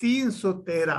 313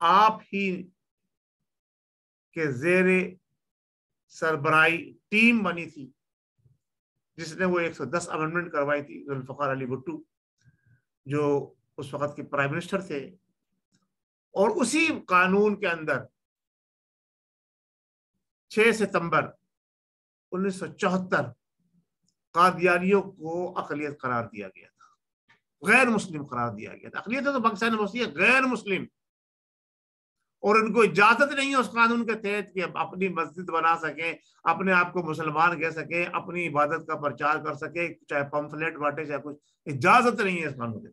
آپ ہی کے زیر سربراہی ٹیم بنی تھی جس نے وہ 110 امنڈمنٹ کروائی تھی، ذوالفقار علی بھٹو جو اس وقت کے پرائم منسٹر تھے، اور اسی قانون کے اندر 6 ستمبر 1974 قادیانیوں کو اقلیت قرار دیا گیا تھا، غیر مسلم قرار دیا گیا تھا۔ اقلیت تو پاکستان میں ہوتی ہے، غیر مسلم، اور ان کو اجازت نہیں ہے اس قانون کے تحت کہ اپنی مسجد بنا سکیں، اپنے آپ کو مسلمان کہہ سکیں، اپنی عبادت کا پرچار کر سکیں، چاہے پمفلیٹ بانٹے چاہے کچھ، اجازت نہیں ہے اس قانون کے۔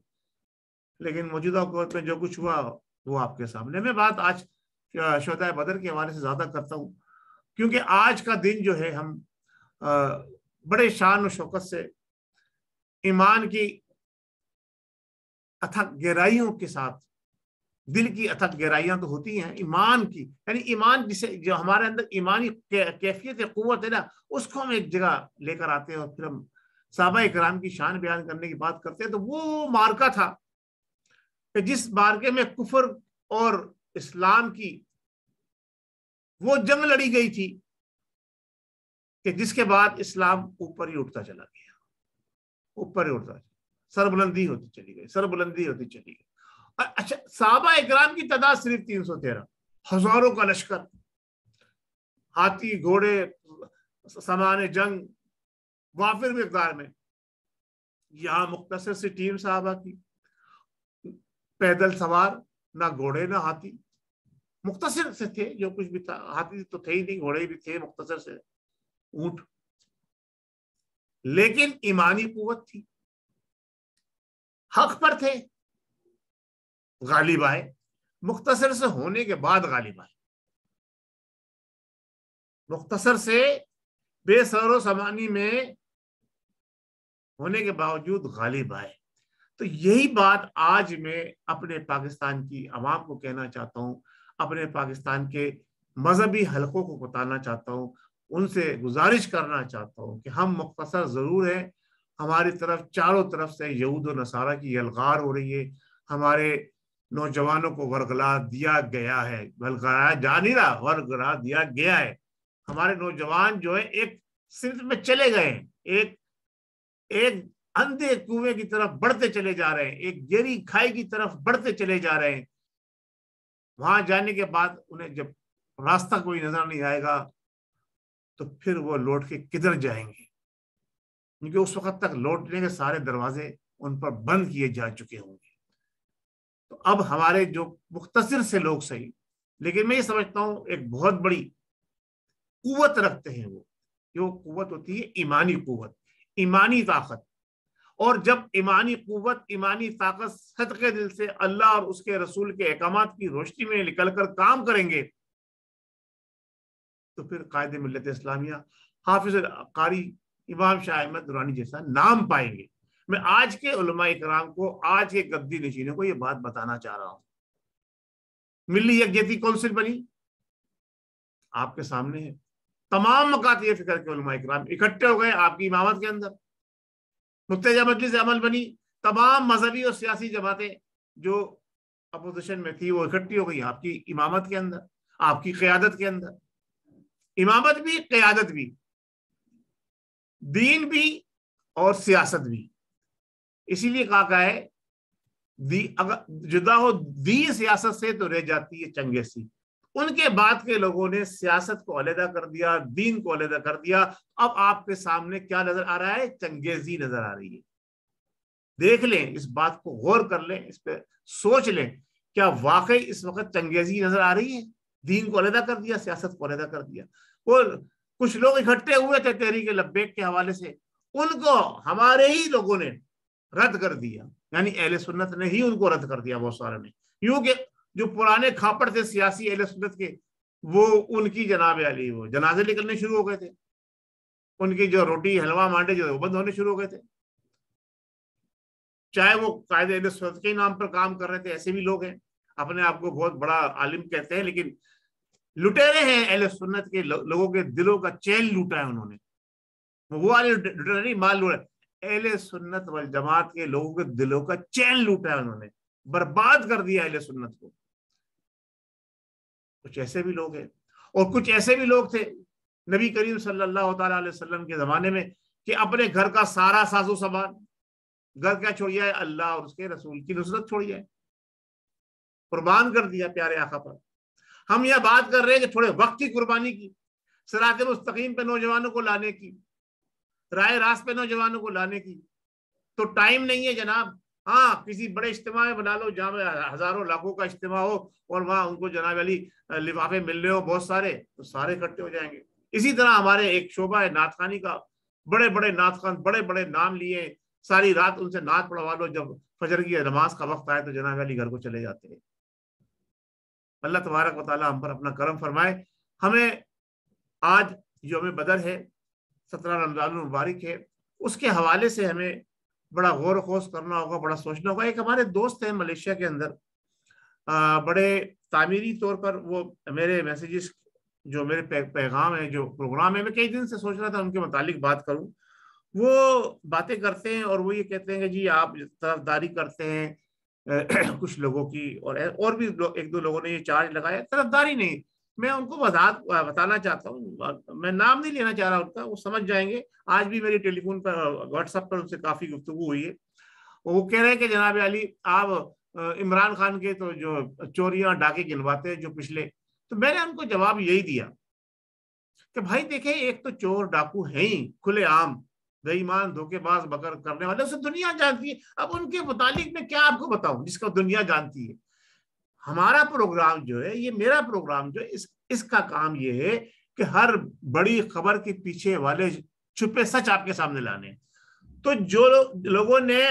لیکن موجودہ حکومت میں جو کچھ ہوا وہ آپ کے سامنے۔ میں بات آج شہدائے بدر کے حوالے سے زیادہ کرتا ہوں کیونکہ آج کا دن جو ہے ہم بڑے شان و شوکت سے ایمان کی اتھک گہرائیوں کے ساتھ، دل کی اتھک گہرائیاں تو ہوتی ہیں ایمان کی، یعنی ایمان جسے جو ہمارے اندر ایمانی کیفیت قوت ہے نا، اس کو ہم ایک جگہ لے کر آتے ہیں اور پھر ہم صحابہ اکرام کی شان بیان کرنے کی بات کرتے ہیں۔ تو وہ مارکا تھا کہ جس مارکے میں کفر اور اسلام کی وہ جنگ لڑی گئی تھی کہ جس کے بعد اسلام اوپر ہی اٹھتا چلا گیا، اوپر ہی اٹھتا، سربلندی ہوتی چلی گئی، سربلندی ہوتی چلی گئی۔ اچھا، صحابہ اکرام کی تعداد صرف 313، ہزاروں کا لشکر، ہاتھی گھوڑے سامان جنگ وافر مقدار میں، یہاں مختصر سی ٹیم صحابہ کی، پیدل سوار، نہ گھوڑے نہ ہاتھی، مختصر سے تھے، جو کچھ بھی تھا، ہاتھی تو تھے ہی نہیں، گھوڑے بھی تھے مختصر سے، اونٹ، لیکن ایمانی قوت تھی، حق پر تھے، غالب آئے، مختصر سے ہونے کے بعد غالب آئے، مختصر سے بے سر و سامانی میں ہونے کے باوجود غالب آئے۔ تو یہی بات آج میں اپنے پاکستان کی عوام کو کہنا چاہتا ہوں، اپنے پاکستان کے مذہبی حلقوں کو بتانا چاہتا ہوں، ان سے گزارش کرنا چاہتا ہوں کہ ہم مختصر ضرور ہیں، ہماری طرف چاروں طرف سے یہود و نصارہ کی یلغار ہو رہی ہے، ہمارے نوجوانوں کو ورگلا دیا گیا ہے، ورگلایا جا نہیں رہا، ورگلا دیا گیا ہے۔ ہمارے نوجوان جو ہے ایک صرف میں چلے گئے ہیں، ایک اندھے کنویں کی طرف بڑھتے چلے جا رہے ہیں، ایک گہری کھائی کی طرف بڑھتے چلے جا رہے ہیں۔ وہاں جانے کے بعد انہیں جب راستہ کوئی نظر نہیں آئے گا تو پھر وہ لوٹ کے کدھر جائیں گے، کیونکہ اس وقت تک لوٹنے کے سارے دروازے ان پر بند کیے جا چکے ہوں گے۔ تو اب ہمارے جو مختصر سے لوگ صحیح، لیکن میں یہ سمجھتا ہوں ایک بہت بڑی قوت رکھتے ہیں، وہ جو قوت ہوتی ہے ایمانی قوت، ایمانی طاقت، اور جب ایمانی قوت، ایمانی طاقت صدقے دل سے اللہ اور اس کے رسول کے احکامات کی روشنی میں نکل کر کام کریں گے تو پھر قائد ملت اسلامیہ حافظ قاری امام شاہ احمد درانی جیسا نام پائیں گے۔ میں آج کے علماء اکرام کو، آج کے گدی نشینوں کو یہ بات بتانا چاہ رہا ہوں۔ ملی یکجہتی کونسل بنی، آپ کے سامنے ہے، تمام مکاتب فکر کے علماء اکرام اکٹھے ہو گئے آپ کی امامت کے اندر، متحدہ مجلس عمل بنی، تمام مذہبی اور سیاسی جماعتیں جو اپوزیشن میں تھی وہ اکٹھی ہو گئی آپ کی امامت کے اندر، آپ کی قیادت کے اندر، امامت بھی، قیادت بھی، دین بھی اور سیاست بھی۔ اسی لیے کہا ہے اگر جدا ہو دین سیاست سے تو رہ جاتی ہے چنگیزی۔ ان کے بعد کے لوگوں نے سیاست کو علیحدہ کر دیا، دین کو علیحدہ کر دیا، اب آپ کے سامنے کیا نظر آ رہا ہے؟ چنگیزی نظر آ رہی ہے۔ دیکھ لیں، اس بات کو غور کر لیں، اس پہ سوچ لیں، کیا واقعی اس وقت چنگیزی نظر آ رہی ہے؟ دین کو علیحدہ کر دیا، سیاست کو علیحدہ کر دیا۔ اور کچھ لوگ اکٹھے ہوئے تھے تحریک لبیک کے حوالے سے، ان کو ہمارے ہی لوگوں نے رد کر دیا، یعنی اہل سنت نے ہی ان کو رد کر دیا، بہت سارے نے، یوں کہ جو پرانے کھاپڑ تھے سیاسی اہل سنت کے، وہ ان کی جناب علی وہ جنازے نکلنے شروع ہو گئے تھے، ان کی جو روٹی حلوہ مانڈے جو وہ بند ہونے شروع ہو گئے تھے، چاہے وہ قائد اہل سنت کے نام پر کام کر رہے تھے، ایسے بھی لوگ ہیں اپنے آپ کو بہت بڑا عالم کہتے ہیں، لیکن لٹیرے ہیں اہل سنت کے لوگوں کے دلوں کا چین لوٹا ہے انہوں نے، وہ والے لٹیرے نہیں، مال لوٹا، اہل سنت والجماعت کے لوگوں کے دلوں کا چین لوٹا ہے انہوں نے، برباد کر دیا اہل سنت کو۔ کچھ ایسے بھی لوگ ہیں، اور کچھ ایسے بھی لوگ تھے نبی کریم صلی اللہ تعالیٰ علیہ وسلم کے زمانے میں کہ اپنے گھر کا سارا ساز و سامان، گھر کیا چھوڑیا ہے؟ اللہ اور اس کے رسول کی نصرت چھوڑیا ہے، قربان کر دیا پیارے آقا پر۔ ہم یہ بات کر رہے ہیں کہ تھوڑے وقت کی قربانی کی، صراط مستقیم پہ نوجوانوں کو لانے کی، رائے راست پہ نوجوانوں کو لانے کی، تو ٹائم نہیں ہے جناب۔ ہاں کسی بڑے اجتماع میں بنا لو جہاں ہزاروں لاکھوں کا اجتماع ہو اور وہاں ان کو جناب علی لفافے مل رہے ہو بہت سارے، تو سارے اکٹھے ہو جائیں گے۔ اسی طرح ہمارے ایک شعبہ ہے نعت خوانی کا، بڑے بڑے نعت خوان بڑے بڑے نام لیے، ساری رات ان سے نعت پڑھوا لو، جب فجر کی نماز کا وقت آئے تو جناب علی گھر کو چلے جاتے ہیں۔ اللہ تبارک و تعالیٰ ہم پر اپنا کرم فرمائے۔ ہمیں آج یوم بدر ہے، 17 رمضان المبارک ہے، اس کے حوالے سے ہمیں بڑا غور و خوض کرنا ہوگا، بڑا سوچنا ہوگا۔ ایک ہمارے دوست ہیں ملیشیا کے اندر، بڑے تعمیری طور پر وہ میرے میسیجز جو میرے پیغام ہے، جو پروگرام ہے، میں کئی دن سے سوچ رہا تھا ان کے متعلق بات کروں۔ وہ باتیں کرتے ہیں اور وہ یہ کہتے ہیں کہ جی آپ طرفداری کرتے ہیں کچھ لوگوں کی، اور بھی ایک دو لوگوں نے یہ چارج لگایا، طرفداری نہیں، میں ان کو بتانا چاہتا ہوں، میں نام نہیں لینا چاہ رہا ان کا، وہ سمجھ جائیں گے۔ آج بھی میری ٹیلی فون پر واٹس ایپ پر ان سے کافی گفتگو ہوئی ہے۔ وہ کہہ رہے ہیں کہ جناب علی آپ عمران خان کے تو جو چوریاں ڈاکے گنواتے ہیں جو پچھلے، تو میں نے ان کو جواب یہی دیا کہ بھائی دیکھیں، ایک تو چور ڈاکو ہیں ہی کھلے عام، بے ایمان دھوکے باز بکر کرنے والے، اسے دنیا جانتی ہے۔ اب ان کے متعلق میں کیا آپ کو بتاؤں جس کو دنیا جانتی ہے۔ ہمارا پروگرام جو ہے، یہ میرا پروگرام جو ہے، اس کا کام یہ ہے کہ ہر بڑی خبر کے پیچھے والے چھپے سچ آپ کے سامنے لانے۔ تو جو لوگوں نے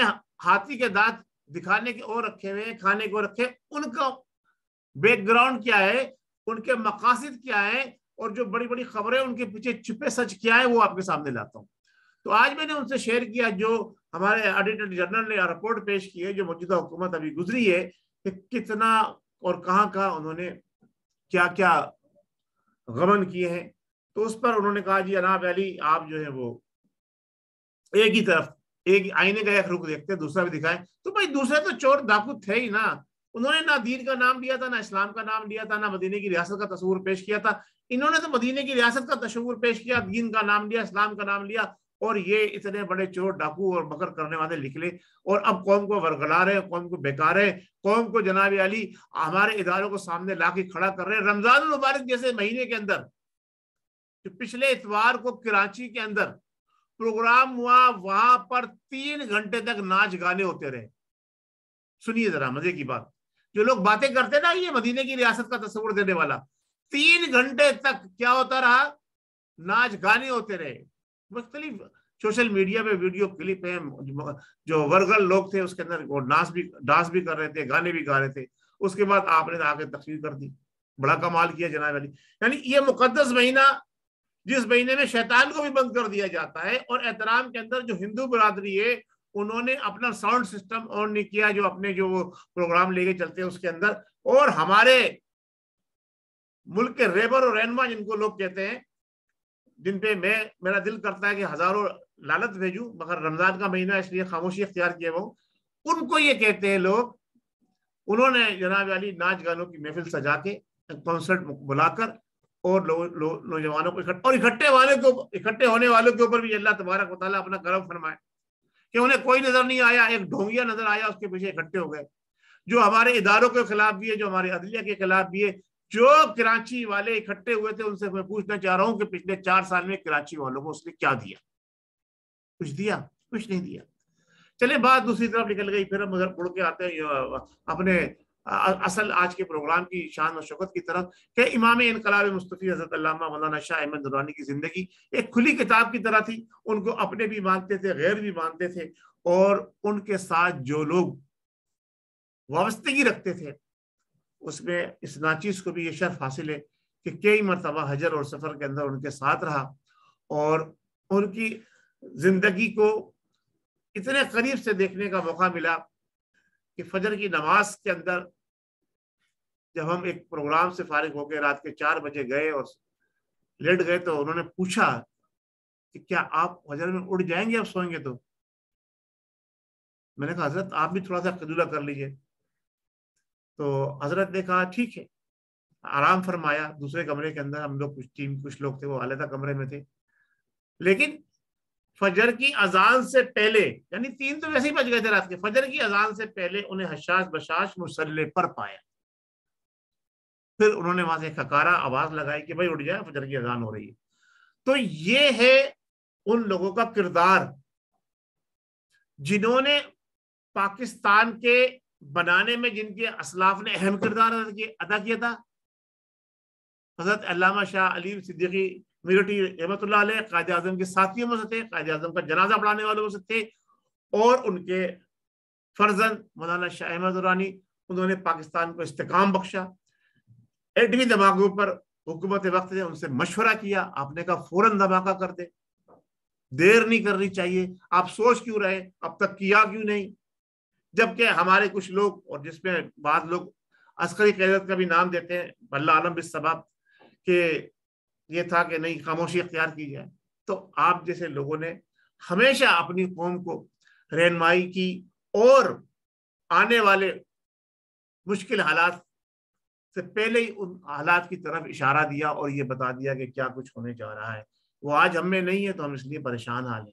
ہاتھی کے دانت دکھانے کے اور رکھے ہوئے، کھانے کو رکھے، ان کا بیک گراؤنڈ کیا ہے، ان کے مقاصد کیا ہے، اور جو بڑی بڑی خبریں ان کے پیچھے چھپے سچ کیا ہے، وہ آپ کے سامنے لاتا ہوں۔ تو آج میں نے ان سے شیئر کیا، جو ہمارے آڈیٹر جنرل نے رپورٹ پیش کی ہے، جو موجودہ حکومت ابھی گزری ہے، کہ کتنا اور کہاں کہاں انہوں نے کیا کیا غبن کیے ہیں۔ تو اس پر انہوں نے کہا جی جناب علی آپ جو ہے وہ ایک ہی طرف، ایک آئینے کا ایک رخ دیکھتے دوسرا بھی دکھائیں۔ تو بھائی دوسرے تو چور ڈاکو تھے ہی نا، انہوں نے نہ دین کا نام لیا تھا، نہ اسلام کا نام لیا تھا، نہ مدینے کی ریاست کا تصور پیش کیا تھا۔ انہوں نے تو مدینے کی ریاست کا تصور پیش کیا، دین کا نام لیا، اسلام کا نام لیا، اور یہ اتنے بڑے چور ڈاکو اور مکر کرنے والے نکلے، اور اب قوم کو ورگلا رہے، قوم کو بیکار ہے، قوم کو جناب علی ہمارے اداروں کو سامنے لا کے کھڑا کر رہے۔ رمضان المبارک جیسے مہینے کے اندر، پچھلے اتوار کو کراچی کے اندر پروگرام ہوا، وہاں پر 3 گھنٹے تک ناچ گانے ہوتے رہے۔ سنیے ذرا مزے کی بات، جو لوگ باتیں کرتے نا یہ مدینے کی ریاست کا تصور دینے والا، 3 گھنٹے تک کیا ہوتا رہا؟ ناچ گانے ہوتے رہے۔ مختلف سوشل میڈیا پہ ویڈیو کلپ ہیں، جو ورگل لوگ تھے اس کے اندر وہ ڈانس بھی کر رہے تھے، گانے بھی گا رہے تھے۔ اس کے بعد آپ نے آگے تقریر کر دی، بڑا کمال کیا جناب علی۔ یعنی یہ مقدس مہینہ، جس مہینے میں شیطان کو بھی بند کر دیا جاتا ہے، اور احترام کے اندر جو ہندو برادری ہے انہوں نے اپنا ساؤنڈ سسٹم آن نہیں کیا، جو اپنے جو وہ پروگرام لے کے چلتے ہیں اس کے اندر، اور ہمارے ملک کے ریبر اور رہنما جن کو لوگ کہتے ہیں، جن پہ میرا دل کرتا ہے کہ ہزاروں لعنت بھیجوں، مگر رمضان کا مہینہ اس لیے خاموشی اختیار کیے وہ، ان کو یہ کہتے ہیں لوگ، انہوں نے جناب علی ناچ گانوں کی محفل سجا کے کنسرٹ بلا کر اور نوجوانوں کو اور اکٹھے ہونے والوں کے اوپر بھی اللہ تبارک و تعالیٰ اپنا کرم فرمائے کہ انہیں کوئی نظر نہیں آیا، ایک ڈھونگیا نظر آیا، اس کے پیچھے اکٹھے ہو گئے، جو ہمارے اداروں کے خلاف بھی ہے، جو ہمارے عدلیہ کے خلاف بھی ہے۔ جو کراچی والے اکٹھے ہوئے تھے ان سے میں پوچھنا چاہ رہا ہوں کہ پچھلے 4 سال میں کراچی والوں کو اس نے کیا دیا؟ کچھ دیا؟ کچھ نہیں دیا۔ چلے بات دوسری طرف نکل گئی، پھر ہم ادھر اڑ کے آتے ہیں اپنے اصل آج کے پروگرام کی شان و شوکت کی طرف، کہ امام انقلاب مصطفی حضرت علامہ مولانا شاہ احمد درانی کی زندگی ایک کھلی کتاب کی طرح تھی، ان کو اپنے بھی مانتے تھے، غیر بھی مانتے تھے، اور ان کے ساتھ جو لوگ وابستگی رکھتے تھے اس میں اس ناچیز کو بھی یہ شرف حاصل ہے کہ کئی مرتبہ حجر اور سفر کے اندر ان کے ساتھ رہا، اور ان کی زندگی کو اتنے قریب سے دیکھنے کا موقع ملا کہ فجر کی نماز کے اندر جب ہم ایک پروگرام سے فارغ ہو کے رات کے 4 بجے گئے اور لیٹ گئے، تو انہوں نے پوچھا کہ کیا آپ فجر میں اٹھ جائیں گے اب سوئیں گے؟ تو میں نے کہا حضرت آپ بھی تھوڑا سا قیلولہ کر لیجئے۔ تو حضرت نے کہا ٹھیک ہے، آرام فرمایا دوسرے کمرے کے اندر. ہم لوگ کچھ لوگ تھے وہ علیحدہ کمرے میں تھے. لیکن فجر کی اذان سے پہلے, یعنی 3 تو ویسے ہی بج گئے تھے رات کے, فجر کی اذان سے پہلے انہیں حشاش بشاش مصلی پر پایا. پھر انہوں نے وہاں سے کھکارا, آواز لگائی کہ بھائی اٹھ جائے, فجر کی اذان ہو رہی ہے. تو یہ ہے ان لوگوں کا کردار جنہوں نے پاکستان کے بنانے میں جن کے اسلاف نے اہم کردار ادا کیا تھا. حضرت علامہ شاہ علی صدیقی میرٹھی رحمۃ اللہ علیہ قائد اعظم کے ساتھیوں میں سے تھے, قائد اعظم کا جنازہ پڑھانے والوں میں سے تھے, اور ان کے فرزند مولانا شاہ احمد درانی, انہوں نے پاکستان کو استحکام بخشا. ایٹمی دھماکوں پر حکومت وقت نے ان سے مشورہ کیا, آپ نے کہا فوراً دھماکہ کر دے, دیر نہیں کرنی چاہیے, آپ سوچ کیوں رہے, اب تک کیا کیوں نہیں. جبکہ ہمارے کچھ لوگ, اور جس میں بعض لوگ عسکری قیادت کا بھی نام دیتے ہیں, اللہ عالم بالسبب, کہ یہ تھا کہ نہیں خاموشی اختیار کی جائے. تو آپ جیسے لوگوں نے ہمیشہ اپنی قوم کو رہنمائی کی اور آنے والے مشکل حالات سے پہلے ہی ان حالات کی طرف اشارہ دیا اور یہ بتا دیا کہ کیا کچھ ہونے جا رہا ہے. وہ آج ہم میں نہیں ہے تو ہم اس لیے پریشان حال ہیں.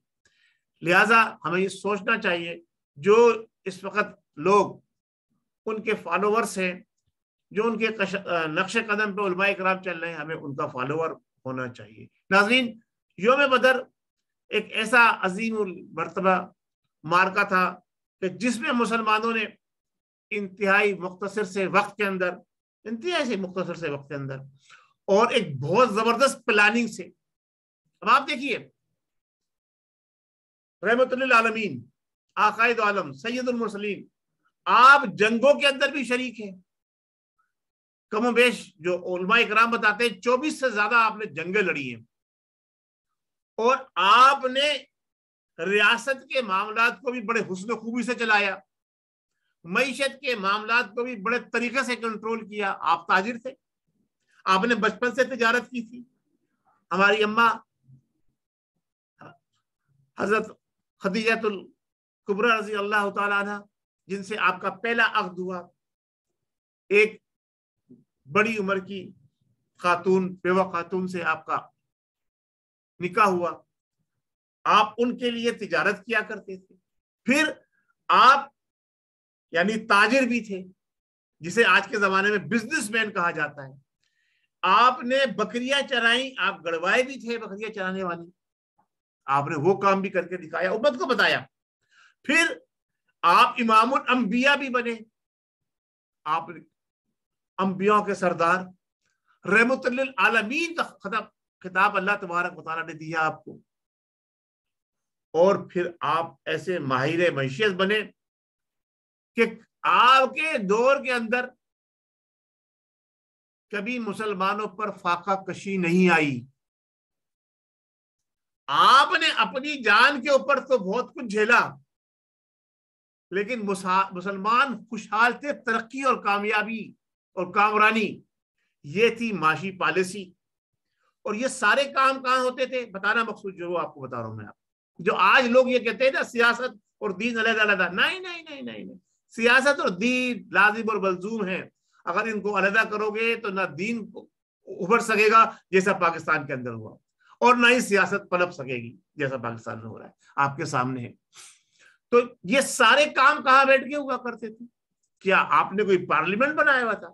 لہٰذا ہمیں یہ سوچنا چاہیے جو اس وقت لوگ ان کے فالوورز ہیں, جو ان کے نقش قدم پہ علماء کرام چل رہے ہیں, ہمیں ان کا فالوور ہونا چاہیے. ناظرین, یوم بدر ایک ایسا عظیم المرتبہ مارکا تھا کہ جس میں مسلمانوں نے انتہائی مختصر سے وقت کے اندر اور ایک بہت زبردست پلاننگ سے, اب آپ دیکھیے رحمت للعالمین آقائد عالم سید المرسلین, آپ جنگوں کے اندر بھی شریک ہیں. کم و بیش جو علماء کرام بتاتے ہیں 24 سے زیادہ آپ نے جنگیں لڑی ہیں, اور آپ نے ریاست کے معاملات کو بھی بڑے حسن و خوبی سے چلایا, معیشت کے معاملات کو بھی بڑے طریقے سے کنٹرول کیا. آپ تاجر تھے, آپ نے بچپن سے تجارت کی تھی. ہماری اماں حضرت خدیجہ الکبریٰ رضی اللہ تعالی عنہ, جن سے آپ کا پہلا عقد ہوا, ایک بڑی عمر کی خاتون, بیوہ خاتون سے آپ کا نکاح ہوا. آپ ان کے لیے تجارت کیا کرتے تھے. پھر آپ یعنی تاجر بھی تھے, جسے آج کے زمانے میں بزنس مین کہا جاتا ہے. آپ نے بکریاں چرائیں, آپ گڑوائے بھی تھے بکریاں چرانے والی, آپ نے وہ کام بھی کر کے دکھایا, امت کو بتایا. پھر آپ امام الانبیاء بھی بنے, آپ انبیاء کے سردار, رحمت للعالمین کا خطاب اللہ تبارک و تعالیٰ نے دیا آپ کو. اور پھر آپ ایسے ماہر معیشت بنے کہ آپ کے دور کے اندر کبھی مسلمانوں پر فاقہ کشی نہیں آئی. آپ نے اپنی جان کے اوپر تو بہت کچھ جھیلا, لیکن مسلمان خوشحال تھے. ترقی اور کامیابی اور کامرانی, یہ تھی معاشی پالیسی. اور یہ سارے کام کہاں ہوتے تھے, بتانا مقصود جو آپ کو بتا رہا ہوں میں. آپ جو آج لوگ یہ کہتے ہیں نا سیاست اور دین علیحدہ علیحدہ, نہیں, سیاست اور دین لازم اور ملزوم ہیں. اگر ان کو علیحدہ کرو گے تو نہ دین ابھر سکے گا جیسا پاکستان کے اندر ہوا, اور نہ ہی سیاست پنپ سکے گی جیسا پاکستان میں ہو رہا ہے, آپ کے سامنے ہے. تو یہ سارے کام کہاں بیٹھ کے ہوا کرتے تھے؟ کیا آپ نے کوئی پارلیمنٹ بنایا ہوا تھا؟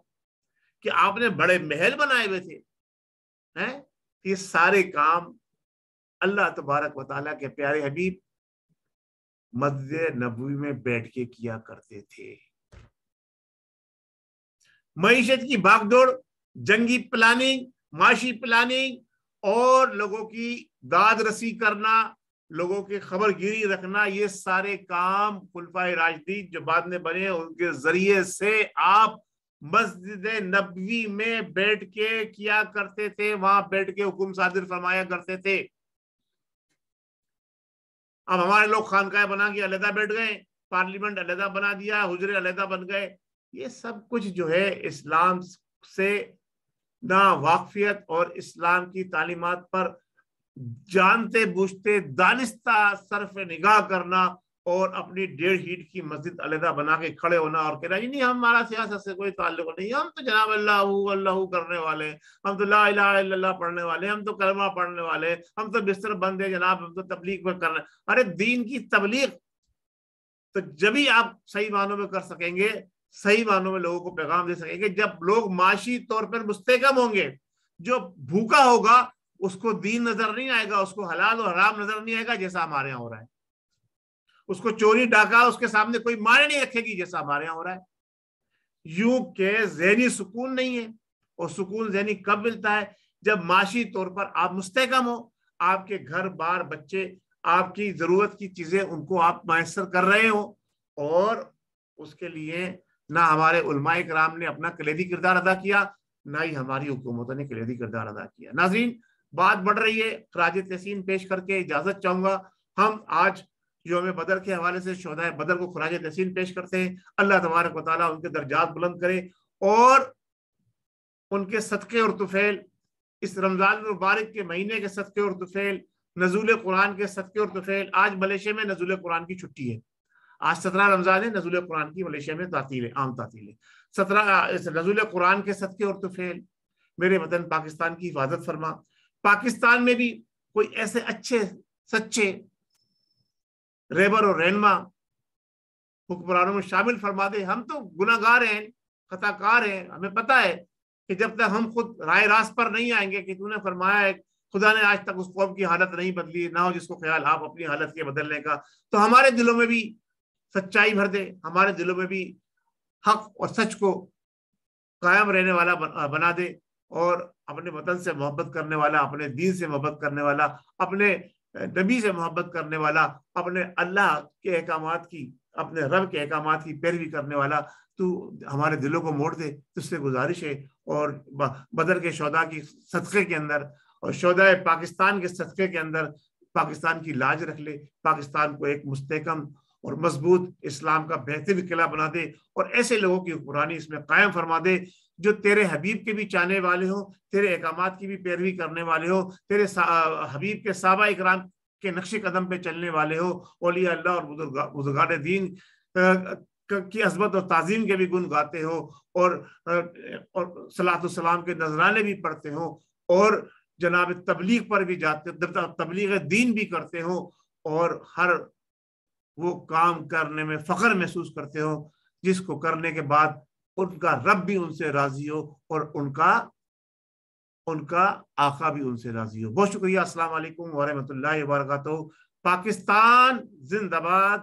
کہ آپ نے بڑے محل بنائے ہوئے تھے؟ یہ سارے کام اللہ تبارک و تعالیٰ کے پیارے حبیب مسجد نبوی میں بیٹھ کے کیا کرتے تھے. معیشت کی بھاگ دوڑ, جنگی پلاننگ, معاشی پلاننگ, اور لوگوں کی داد رسی کرنا, لوگوں کی خبر گیری رکھنا, یہ سارے کام خلفائے راشدین جو بعد میں بنے ان کے ذریعے سے آپ مسجد نبوی میں بیٹھ کے کیا کرتے تھے. وہاں بیٹھ کے حکم صادر فرمایا کرتے تھے. اب ہمارے لوگ خانقاہ بنا کے علیحدہ بیٹھ گئے, پارلیمنٹ علیحدہ بنا دیا, حجرے علیحدہ بن گئے. یہ سب کچھ جو ہے اسلام سے نا واقفیت اور اسلام کی تعلیمات پر جانتے بوجھتے دانستہ صرف نگاہ کرنا اور اپنی 1.5 اینٹ کی مسجد علیحدہ بنا کے کھڑے ہونا اور کہنا نہیں ہمارا سیاست سے کوئی تعلق نہیں، ہم تو جناب اللہ اللہ کرنے والے، ہم تو لا الہ الا اللہ پڑھنے والے، ہم تو کلمہ پڑھنے والے، ہم تو بستر بندے جناب، ہم تو تبلیغ پر کرنے۔ ارے دین کی تبلیغ تو جبھی آپ صحیح معنوں میں کر سکیں گے، صحیح معنوں میں لوگوں کو پیغام دے سکیں گے، جب لوگ معاشی طور پر مستحکم ہوں گے۔ جو بھوکا ہوگا اس کو دین نظر نہیں آئے گا، اس کو حلال اور حرام نظر نہیں آئے گا جیسا ہمارے یہاں ہو رہا ہے۔ اس کو چوری ڈاکہ اس کے سامنے کوئی معنی نہیں رکھے گی جیسا ہمارے یہاں ہو رہا ہے۔ یوں کہ ذہنی سکون نہیں ہے، اور سکون ذہنی کب ملتا ہے؟ جب معاشی طور پر آپ مستحکم ہو، آپ کے گھر بار بچے، آپ کی ضرورت کی چیزیں ان کو آپ میسر کر رہے ہو، اور اس کے لیے نہ ہمارے علماء کرام نے اپنا کلیدی کردار ادا کیا، نہ ہی ہماری حکومتوں نے کلیدی کردار ادا کیا۔ ناظرین، بات بڑھ رہی ہے، خراج تحسین پیش کر کے اجازت چاہوں گا۔ ہم آج یوم بدر کے حوالے سے شہدائے بدر کو خراج تحسین پیش کرتے ہیں۔ اللہ تبارک و تعالیٰ ان کے درجات بلند کرے، اور ان کے صدقے اور طفیل، اس رمضان المبارک کے مہینے کے صدقے اور طفیل، نزول قرآن کے صدقے اور طفیل۔ آج ملیشیا میں نزول قرآن کی چھٹی ہے، آج 17 رمضان ہے، نزول قرآن کی ملیشیا میں تعطیل ہے، عام تعطیل ہے۔ 17 نزول قرآن کے صدقے اور طفیل میرے وطن پاکستان کی حفاظت فرما۔ پاکستان میں بھی کوئی ایسے اچھے سچے رہبر اور رہنما حکمرانوں میں شامل فرما دے۔ ہم تو گناہ گار ہیں، خطا کار ہیں، ہمیں پتہ ہے کہ جب تک ہم خود رائے راست پر نہیں آئیں گے کہ تو نے فرمایا ہے خدا نے آج تک اس قوم کی حالت نہیں بدلی، نہ ہو جس کو خیال آپ اپنی حالت کے بدلنے کا، تو ہمارے دلوں میں بھی سچائی بھر دے، ہمارے دلوں میں بھی حق اور سچ کو قائم رہنے والا بنا دے، اور اپنے وطن سے محبت کرنے والا، اپنے دین سے محبت کرنے والا، اپنے نبی سے محبت کرنے والا، اپنے اللہ کے احکامات کی، اپنے رب کے احکامات کی پیروی کرنے والا تو ہمارے دلوں کو موڑ دے۔ تو اس سے گزارش ہے، اور بدر کے شہداء کی صدقے کے اندر اور شہداء پاکستان کے صدقے کے اندر پاکستان کی لاج رکھ لے، پاکستان کو ایک مستحکم اور مضبوط اسلام کا بہترین قلعہ بنا دے، اور ایسے لوگوں کی حکمرانی اس میں قائم فرما دے جو تیرے حبیب کے بھی چاہنے والے ہوں، تیرے احکامات کی بھی پیروی کرنے والے ہوں، تیرے حبیب کے صحابہ اکرام کے نقش قدم پہ چلنے والے ہو، اولیاء اللہ اور بزرگان دین کی عظمت اور تعظیم کے بھی گن گاتے ہو، اور صلاۃ السلام کے نذرانے بھی پڑھتے ہوں، اور جناب تبلیغ پر بھی جاتے، تبلیغ دین بھی کرتے ہوں، اور ہر وہ کام کرنے میں فخر محسوس کرتے ہو جس کو کرنے کے بعد ان کا رب بھی ان سے راضی ہو، اور ان کا آقا بھی ان سے راضی ہو۔ بہت شکریہ۔ السلام علیکم ورحمۃ اللہ وبرکاتہ۔ پاکستان زندہ باد۔